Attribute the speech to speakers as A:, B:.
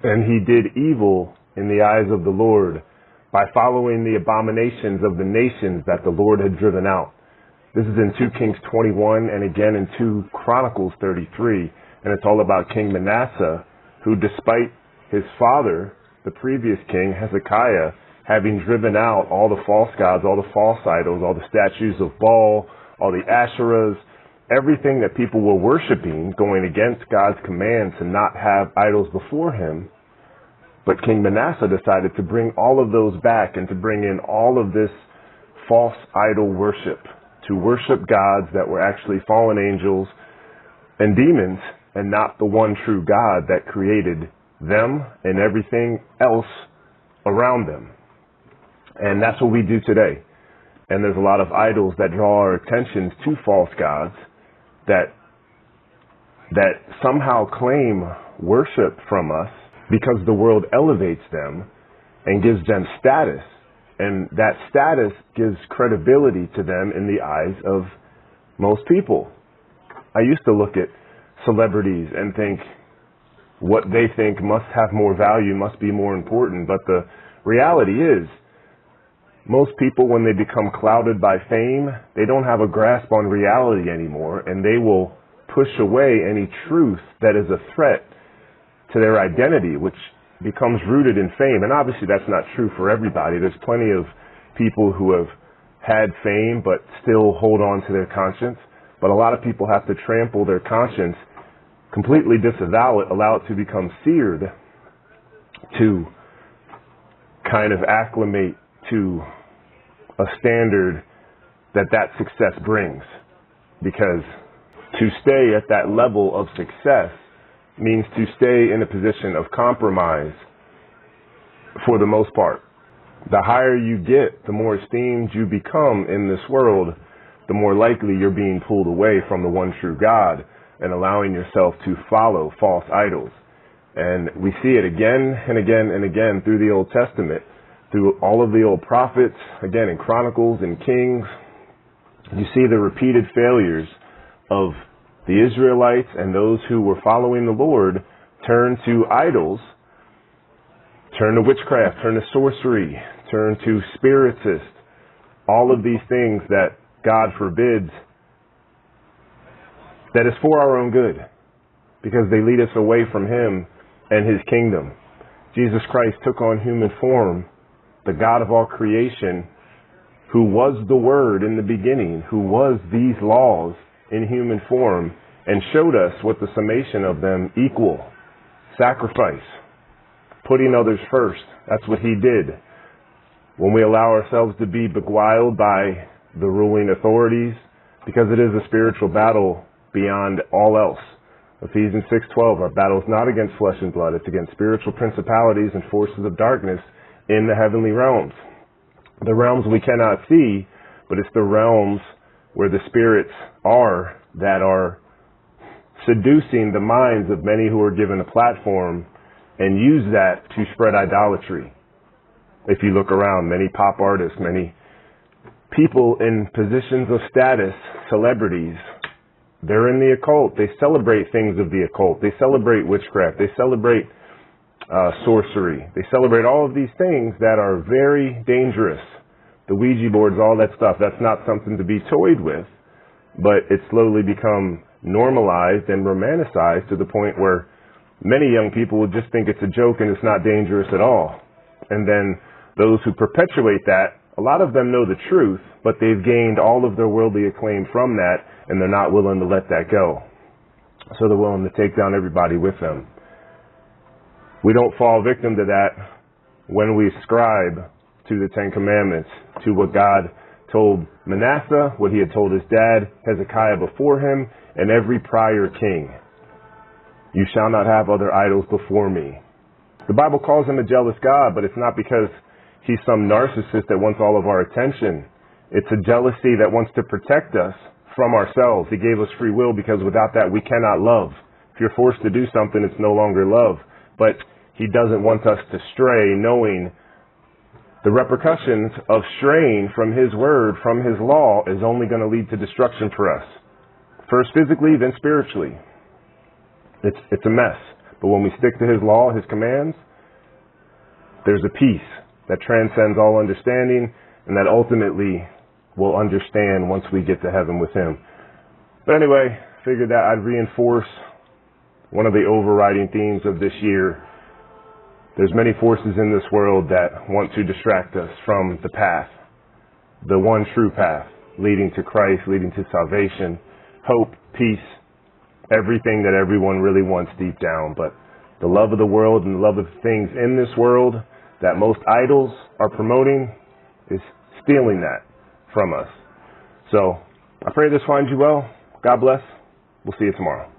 A: And he did evil in the eyes of the Lord by following the abominations of the nations that the Lord had driven out. This is in 2 Kings 21 and again in 2 Chronicles 33. And it's all about King Manasseh, who despite his father, the previous king, Hezekiah, having driven out all the false gods, all the false idols, all the statues of Baal, all the Asherahs, everything that people were worshiping, going against God's command to not have idols before him. But King Manasseh decided to bring all of those back and to bring in all of this false idol worship, to worship gods that were actually fallen angels and demons and not the one true God that created them and everything else around them. And that's what we do today. And there's a lot of idols that draw our attentions to false gods that somehow claim worship from us because the world elevates them and gives them status. And that status gives credibility to them in the eyes of most people. I used to look at celebrities and think what they think must have more value, must be more important. But the reality is, most people, when they become clouded by fame, they don't have a grasp on reality anymore, and they will push away any truth that is a threat to their identity, which becomes rooted in fame. And obviously that's not true for everybody. There's plenty of people who have had fame but still hold on to their conscience. But a lot of people have to trample their conscience, completely disavow it, allow it to become seared, to kind of acclimate to a standard that success brings. Because to stay at that level of success means to stay in a position of compromise for the most part. The higher you get, the more esteemed you become in this world, the more likely you're being pulled away from the one true God and allowing yourself to follow false idols. And we see it again and again and again through the Old Testament, through all of the old prophets, again in Chronicles and Kings. You see the repeated failures of the Israelites and those who were following the Lord turn to idols, turn to witchcraft, turn to sorcery, turn to spiritist, all of these things that God forbids, that is for our own good, because they lead us away from Him and His kingdom. Jesus Christ took on human form, the God of all creation, who was the Word in the beginning, who was these laws in human form, and showed us what the summation of them equal. Sacrifice, putting others first. That's what He did. When we allow ourselves to be beguiled by the ruling authorities, because it is a spiritual battle beyond all else. Ephesians 6:12, our battle is not against flesh and blood, it's against spiritual principalities and forces of darkness in the heavenly realms. The realms we cannot see, but it's the realms where the spirits are that are seducing the minds of many who are given a platform and use that to spread idolatry. If you look around, many pop artists, many people in positions of status, celebrities, they're in the occult. They celebrate things of the occult. They celebrate witchcraft. They celebrate sorcery. They celebrate all of these things that are very dangerous. The Ouija boards, all that stuff, that's not something to be toyed with, but it's slowly become normalized and romanticized to the point where many young people would just think it's a joke and it's not dangerous at all. And then those who perpetuate that, a lot of them know the truth, but they've gained all of their worldly acclaim from that, and they're not willing to let that go. So they're willing to take down everybody with them. We don't fall victim to that when we ascribe to the Ten Commandments, to what God told Manasseh, what He had told his dad, Hezekiah before him, and every prior king. You shall not have other idols before me. The Bible calls Him a jealous God, but it's not because He's some narcissist that wants all of our attention. It's a jealousy that wants to protect us from ourselves. He gave us free will because without that we cannot love. If you're forced to do something, it's no longer love. But He doesn't want us to stray, knowing the repercussions of straying from His word, from His law, is only going to lead to destruction for us. First physically, then spiritually. It's a mess. But when we stick to his law, his commands, there's a peace that transcends all understanding and that ultimately we'll understand once we get to heaven with him. But anyway, figured that I'd reinforce one of the overriding themes of this year. There's many forces in this world that want to distract us from the path, the one true path, leading to Christ, leading to salvation, hope, peace, everything that everyone really wants deep down. But the love of the world and the love of things in this world that most idols are promoting is stealing that from us. So I pray this finds you well. God bless. We'll see you tomorrow.